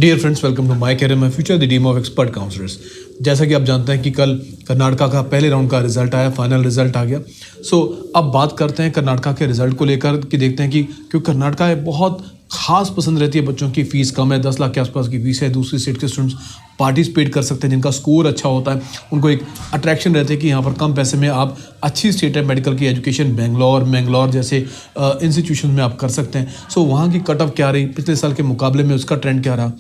Dear friends, welcome to my career my future, the team of expert counsellors. जैसा कि आप जानते हैं कि कल कर्नाटका का पहले राउंड का रिजल्ट आया, फाइनल रिजल्ट आ गया। अब बात करते हैं कर्नाटका के रिजल्ट को लेकर कि देखते हैं कि क्योंकि कर्नाटका है बहुत खास पसंद रहती है बच्चों की, फ़ीस कम है, 10 लाख के आसपास की फ़ीस है। दूसरी स्टेट के स्टूडेंट्स पार्टिसिपेट कर सकते हैं जिनका स्कोर अच्छा होता है, उनको एक अट्रैक्शन रहती है कि यहाँ पर कम पैसे में आप अच्छी स्टेट है मेडिकल की एजुकेशन मैंगलोर जैसे इंस्टीट्यूशन में आप कर सकते हैं। वहाँ की कट ऑफ क्या रही पिछले साल के मुकाबले में, उसका ट्रेंड क्या रहा।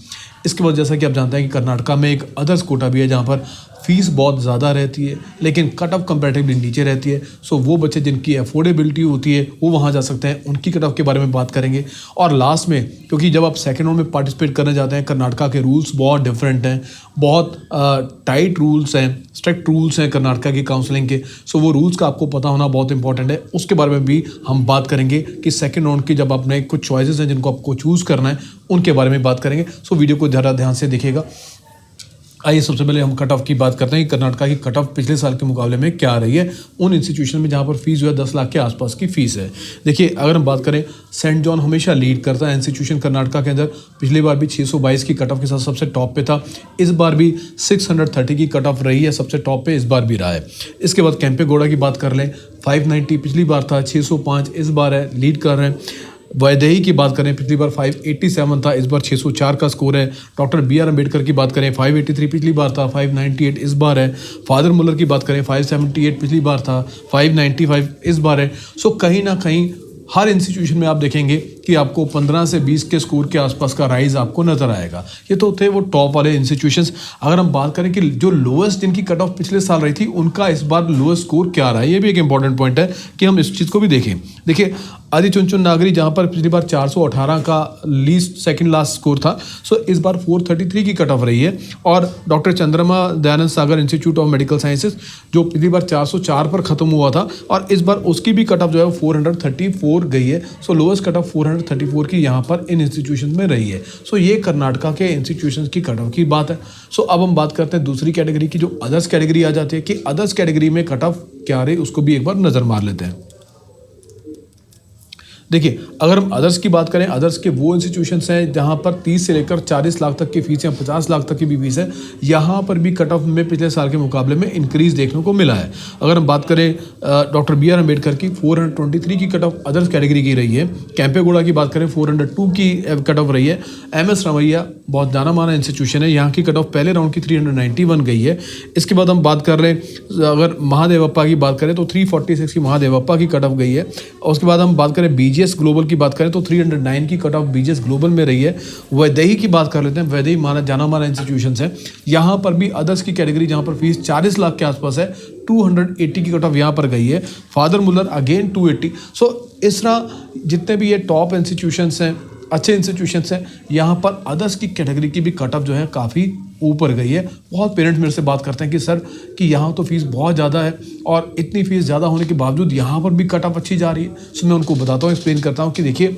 इसके बाद जैसा कि आप जानते हैं कि कर्नाटका में एक अदर्स कोटा भी है जहाँ पर फ़ीस बहुत ज़्यादा रहती है लेकिन कट ऑफ कंपैरेटिवली नीचे रहती है। वो बच्चे जिनकी अफोर्डेबिलिटी होती है वो वहाँ जा सकते हैं, उनकी कट ऑफ के बारे में बात करेंगे। और लास्ट में, क्योंकि जब आप सेकेंड राउंड में पार्टिसिपेट करने जाते हैं, कर्नाटका के रूल्स बहुत डिफरेंट हैं, बहुत टाइट रूल्स हैं, स्ट्रिक्ट रूल्स हैं कर्नाटका की काउंसलिंग के। वो रूल्स का आपको पता होना बहुत इंपॉर्टेंट है। उसके बारे में भी हम बात करेंगे कि सेकेंड राउंड की जब आपने कुछ चॉइसेस हैं जिनको आपको चूज़ करना है, उनके बारे में बात करेंगे। वीडियो को ज़रा ध्यान से देखिएगा। आइए सबसे पहले हम कट ऑफ की बात करते हैं कि कर्नाटका की कट ऑफ पिछले साल के मुकाबले में क्या रही है उन इंस्टीट्यूशन में जहां पर फीस जो है 10 लाख के आसपास की फीस है। देखिए, अगर हम बात करें, सेंट जॉन हमेशा लीड करता है इंस्टीट्यूशन कर्नाटका के अंदर। पिछली बार भी 622 की कट ऑफ के साथ सबसे टॉप पे था। इस बार भी 630 की कट ऑफ रही है, सबसे टॉप पे इस बार भी रहा है। इसके बाद कैंपेगौड़ा की बात कर लें, 590 पिछली बार था, 605 इस बार है, लीड कर रहे हैं। वैदेही की बात करें, पिछली बार 587 था, इस बार 604 का स्कोर है। डॉक्टर BR अम्बेडकर की बात करें, 583 पिछली बार था, 598 इस बार है। फादर मुल्लर की बात करें, 578 पिछली बार था, 595 इस बार है। कहीं ना कहीं हर इंस्टीट्यूशन में आप देखेंगे कि आपको 15 से 20 के स्कोर के आसपास का राइज आपको नजर आएगा। ये तो थे वो टॉप वाले इंस्टीट्यूशंस। अगर हम बात करें कि जो लोएस्ट जिनकी कट ऑफ पिछले साल रही थी, उनका इस बार लोएस्ट स्कोर क्या रहा है, ये भी एक इंपॉर्टेंट पॉइंट है कि हम इस चीज़ को भी देखें। देखिए, आदि चुनचुन नागरी जहाँ पर पिछली बार 418 का लीस्ट सेकंड लास्ट स्कोर था, इस बार 433 की कट ऑफ रही है। और डॉक्टर चंद्रमा दयानंद सागर इंस्टीट्यूट ऑफ मेडिकल साइंसेज जो पिछली बार 404 पर खत्म हुआ था और इस बार उसकी भी कट ऑफ जो है 434 गई है। लोएस्ट कट ऑफ 434 की यहाँ पर इन इंस्टीट्यूशन में रही है। ये कर्नाटका के इंस्टीट्यूशन की कट ऑफ की बात है। अब हम बात करते हैं दूसरी कैटेगरी की, जो अदर्स कैटेगरी आ जाती है कि अदर्स कैटेगरी में कट ऑफ क्या रही, उसको भी एक बार नजर मार लेते हैं। देखिए, अगर हम अदर्स की बात करें, अदर्स के वो इंस्टीट्यूशंस हैं जहां पर 30 से लेकर 40 लाख तक की फीस या 50 लाख तक की भी फीस है। यहाँ पर भी कट ऑफ में पिछले साल के मुकाबले में इंक्रीज देखने को मिला है। अगर हम बात करें डॉक्टर BR अम्बेडकर की, 423 की कट ऑफ अदर्स कैटेगरी की रही है। कैंपेगौड़ा की बात करें, 402 की कट ऑफ रही है। MS रमैया बहुत जाना माना इंस्टीट्यूशन है, यहाँ की कट ऑफ पहले राउंड की 391 गई है। इसके बाद हम बात कर रहे हैं, अगर महादेवप्पा की बात करें तो 346 की महादेवप्पा की कट ऑफ गई है। और उसके बाद हम बात करें BGS ग्लोबल की बात करें तो 309 की कट ऑफ BGS ग्लोबल में रही है। वैदेही की बात कर लेते हैं, वैदेही जाना माना इंस्टीट्यूशन है। यहाँ पर भी अदर्स की कैटेगरी जहाँ पर फीस 40 लाख के आसपास है, 280 की कट ऑफ यहाँ पर गई है। Father Muller again 280। इस तरह जितने भी ये टॉप इंस्टीट्यूशंस हैं, अच्छे इंस्टीट्यूशंस हैं, यहाँ पर अदर्स की कैटेगरी की भी कट ऑफ जो है काफ़ी ऊपर गई है। बहुत पेरेंट्स मेरे से बात करते हैं कि सर कि यहाँ तो फीस बहुत ज़्यादा है और इतनी फीस ज़्यादा होने के बावजूद यहाँ पर भी कट ऑफ अच्छी जा रही है। मैं उनको बताता हूँ, एक्सप्लेन करता हूँ कि देखिए,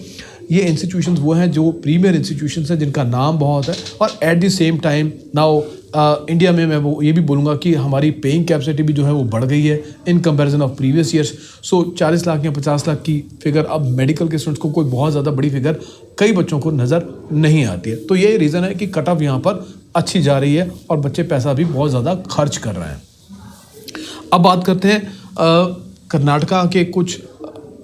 ये इंस्टीट्यूशंस वो हैं जो प्रीमियर इंस्टीट्यूशंस हैं जिनका नाम बहुत है। और at the same time now India में मैं वो ये भी बोलूँगा कि हमारी पेइंग कैपेसिटी भी जो है वो बढ़ गई है in comparison of previous years. 40 lakh या 50 लाख की फिगर अब मेडिकल के स्टूडेंट्स को कोई बहुत ज़्यादा बड़ी फिगर कई बच्चों को नज़र नहीं आती है। तो यही रीज़न है कि कट ऑफ यहाँ पर अच्छी जा रही है और बच्चे पैसा भी बहुत ज़्यादा खर्च कर रहे हैं। अब बात करते हैं कर्नाटका के कुछ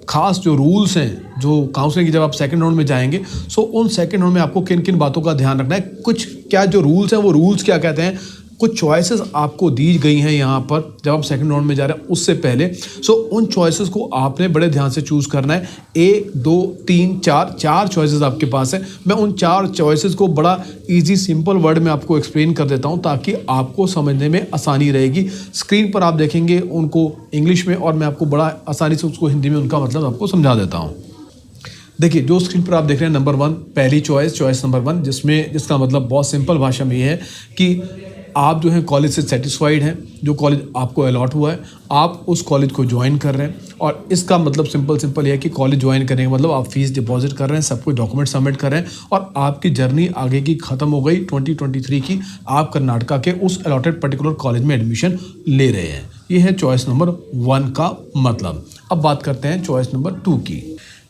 खास जो रूल्स हैं, जो काउंसलिंग की जब आप सेकंड राउंड में जाएंगे, उन सेकंड राउंड में आपको किन किन बातों का ध्यान रखना है। कुछ क्या जो रूल्स हैं वो रूल्स क्या कहते हैं, कुछ चॉइसेस आपको दी गई हैं यहाँ पर जब आप सेकंड राउंड में जा रहे हैं उससे पहले। उन चॉइसेस को आपने बड़े ध्यान से चूज़ करना है। 1 2 3 4 चॉइसेस आपके पास है। मैं उन 4 चॉइसेस को बड़ा इजी सिंपल वर्ड में आपको एक्सप्लेन कर देता हूँ ताकि आपको समझने में आसानी रहेगी। स्क्रीन पर आप देखेंगे उनको इंग्लिश में और मैं आपको बड़ा आसानी से उसको हिंदी में उनका मतलब आपको समझा देता हूँ। देखिए, जो स्क्रीन पर आप देख रहे हैं, नंबर 1 पहली चॉइस नंबर 1, जिसका मतलब बहुत सिंपल भाषा में ये है कि आप जो है कॉलेज से सेटिस्फाइड हैं, जो कॉलेज आपको अलॉट हुआ है आप उस कॉलेज को ज्वाइन कर रहे हैं। और इसका मतलब सिंपल ये है कि कॉलेज ज्वाइन करने का मतलब आप फीस डिपॉजिट कर रहे हैं, सब कुछ डॉक्यूमेंट सबमिट कर रहे हैं और आपकी जर्नी आगे की ख़त्म हो गई 2023 की। आप कर्नाटका के उस अलॉटेड पर्टिकुलर कॉलेज में एडमिशन ले रहे हैं। ये है चॉइस नंबर 1 का मतलब। अब बात करते हैं चॉइस नंबर 2 की।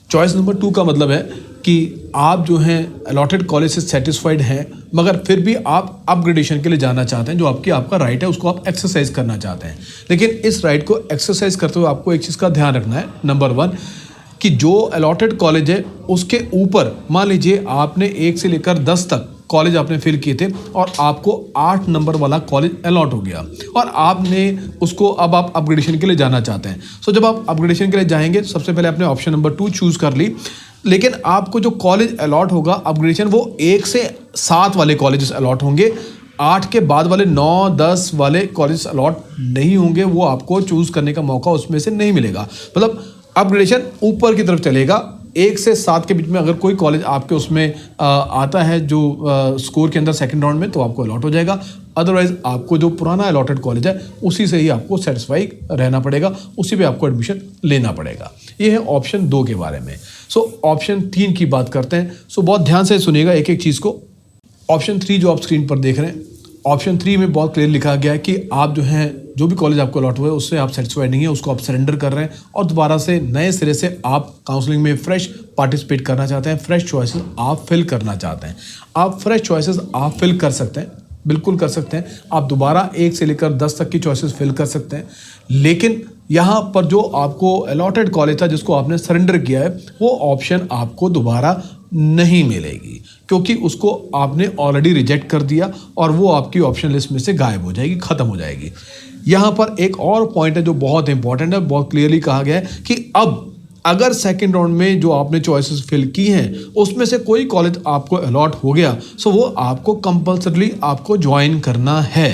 चॉइस नंबर 2 का मतलब है कि आप जो हैं अलॉटेड कॉलेज से सेटिस्फाइड हैं मगर फिर भी आप अपग्रेडेशन के लिए जाना चाहते हैं, जो आपका राइट है, उसको आप एक्सरसाइज करना चाहते हैं। लेकिन इस राइट को एक्सरसाइज करते हुए आपको एक चीज़ का ध्यान रखना है, नंबर 1 कि जो अलॉटेड कॉलेज है उसके ऊपर, मान लीजिए आपने 1 से लेकर 10 तक कॉलेज आपने फिल किए थे और आपको 8 नंबर वाला कॉलेज अलॉट हो गया और आपने उसको, अब आप अपग्रेडेशन के लिए जाना चाहते हैं। सो जब आप अपग्रेडेशन के लिए जाएंगे, सबसे पहले आपने ऑप्शन नंबर 2 चूज कर ली, लेकिन आपको जो कॉलेज अलॉट होगा अपग्रेडेशन, वो 1 से 7 वाले कॉलेजेस अलॉट होंगे। 8 के बाद वाले 9, 10 वाले कॉलेज अलॉट नहीं होंगे, वो आपको चूज करने का मौका उसमें से नहीं मिलेगा। मतलब अपग्रेडेशन ऊपर की तरफ चलेगा। 1 से 7 के बीच में अगर कोई कॉलेज आपके उसमें आता है जो स्कोर के अंदर सेकंड राउंड में, तो आपको अलॉट हो जाएगा। अदरवाइज आपको जो पुराना अलॉटेड कॉलेज है उसी से ही आपको सेटिस्फाई रहना पड़ेगा, उसी पे आपको एडमिशन लेना पड़ेगा। ये है ऑप्शन 2 के बारे में। सो ऑप्शन 3 की बात करते हैं। सो बहुत ध्यान से सुनिएगा एक एक चीज़ को। ऑप्शन 3 जो आप स्क्रीन पर देख रहे हैं, ऑप्शन 3 में बहुत क्लियर लिखा गया है कि आप जो हैं, जो भी कॉलेज आपको अलॉट हुआ है उससे आप सेटिस्फाइड नहीं है, उसको आप सरेंडर कर रहे हैं और दोबारा से नए सिरे से आप काउंसलिंग में फ्रेश पार्टिसिपेट करना चाहते हैं, फ्रेश चॉइसेस आप फिल करना चाहते हैं। आप फ्रेश चॉइसेस आप फिल कर सकते हैं, बिल्कुल कर सकते हैं। आप दोबारा 1 से लेकर 10 तक की चॉइसेस फिल कर सकते हैं, लेकिन यहाँ पर जो आपको अलॉटेड कॉलेज था जिसको आपने सरेंडर किया है, वो ऑप्शन आपको दोबारा नहीं मिलेगी, क्योंकि उसको आपने ऑलरेडी रिजेक्ट कर दिया और वो आपकी ऑप्शन लिस्ट में से गायब हो जाएगी, ख़त्म हो जाएगी। यहाँ पर एक और पॉइंट है जो बहुत इंपॉर्टेंट है, बहुत क्लियरली कहा गया है कि अब अगर सेकेंड राउंड में जो आपने चॉइसेस फिल की हैं उसमें से कोई कॉलेज आपको अलॉट हो गया, सो वो आपको कंपल्सरली आपको ज्वाइन करना है,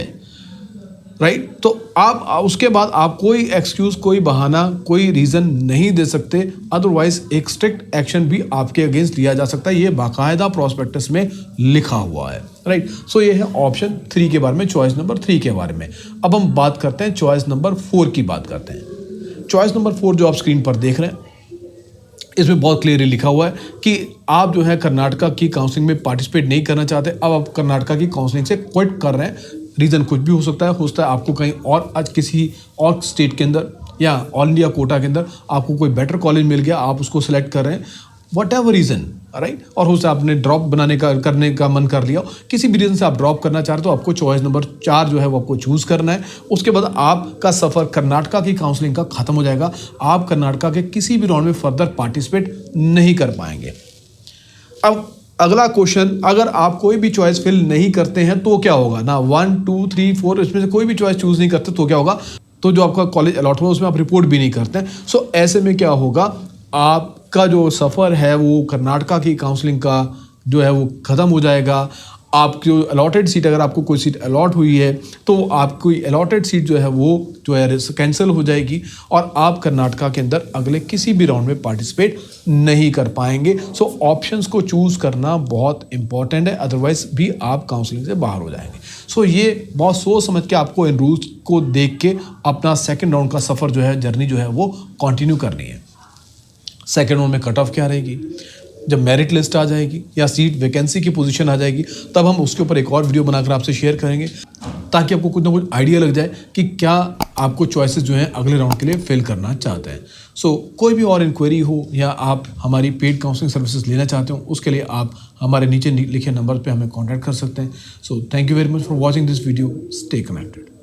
राइट। तो आप उसके बाद आप कोई एक्सक्यूज, कोई बहाना, कोई रीज़न नहीं दे सकते, अदरवाइज एक स्ट्रिक्ट एक्शन भी आपके अगेंस्ट लिया जा सकता है। ये बाकायदा प्रॉस्पेक्टस में लिखा हुआ है, राइट। सो ये है ऑप्शन 3 के बारे में, चॉइस नंबर 3 के बारे में। अब हम बात करते हैं चॉइस नंबर 4 की बात करते हैं। चॉइस नंबर 4 जो आप स्क्रीन पर देख रहे हैं, इसमें बहुत क्लियरली लिखा हुआ है कि आप जो है कर्नाटका की काउंसलिंग में पार्टिसिपेट नहीं करना चाहते, अब आप कर्नाटका की काउंसलिंग से क्विट कर रहे हैं। रीज़न कुछ भी हो सकता है आपको कहीं और आज किसी और स्टेट के अंदर या ऑल इंडिया कोटा के अंदर आपको कोई बेटर कॉलेज मिल गया, आप उसको सिलेक्ट कर रहे हैं, वट एवर रीज़न, राइट। और हो सकता है आपने ड्रॉप करने का मन कर लिया, किसी भी रीज़न से आप ड्रॉप करना चाह रहे हो, तो आपको चॉइस नंबर 4 जो है वो आपको चूज़ करना है। उसके बाद आपका सफ़र कर्नाटका की काउंसलिंग का ख़त्म हो जाएगा, आप कर्नाटका के किसी भी राउंड में फर्दर पार्टिसिपेट नहीं कर पाएंगे। अब अगला क्वेश्चन, अगर आप कोई भी चॉइस फिल नहीं करते हैं तो क्या होगा ना, 1, 2, 3, 4 इसमें से कोई भी चॉइस चूज नहीं करते तो क्या होगा, तो जो आपका कॉलेज अलॉट हुआ उसमें आप रिपोर्ट भी नहीं करते हैं। सो ऐसे में क्या होगा, आपका जो सफ़र है वो कर्नाटका की काउंसलिंग का जो है वो ख़त्म हो जाएगा। आपकी जो अलॉटेड सीट, अगर आपको कोई सीट अलॉट हुई है तो आपकी अलॉटेड सीट जो है वो जो है कैंसिल हो जाएगी और आप कर्नाटका के अंदर अगले किसी भी राउंड में पार्टिसिपेट नहीं कर पाएंगे। सो ऑप्शंस को चूज़ करना बहुत इंपॉर्टेंट है, अदरवाइज भी आप काउंसलिंग से बाहर हो जाएंगे। सो ये बहुत सोच समझ के आपको इन रूल्स को देख के अपना सेकेंड राउंड का सफ़र जो है, जर्नी जो है वो कंटिन्यू करनी है। सेकेंड राउंड में कट ऑफ क्या रहेगी, जब मेरिट लिस्ट आ जाएगी या सीट वैकेंसी की पोजीशन आ जाएगी, तब हम उसके ऊपर एक और वीडियो बनाकर आपसे शेयर करेंगे, ताकि आपको कुछ ना कुछ आइडिया लग जाए कि क्या आपको चॉइसेस जो हैं अगले राउंड के लिए फिल करना चाहते हैं। सो कोई भी और इंक्वायरी हो या आप हमारी पेड काउंसलिंग सर्विसेज लेना चाहते हो, उसके लिए आप हमारे नीचे लिखे नंबर पर हमें कॉन्टैक्ट कर सकते हैं। So thank you very much for watching this video. Stay connected.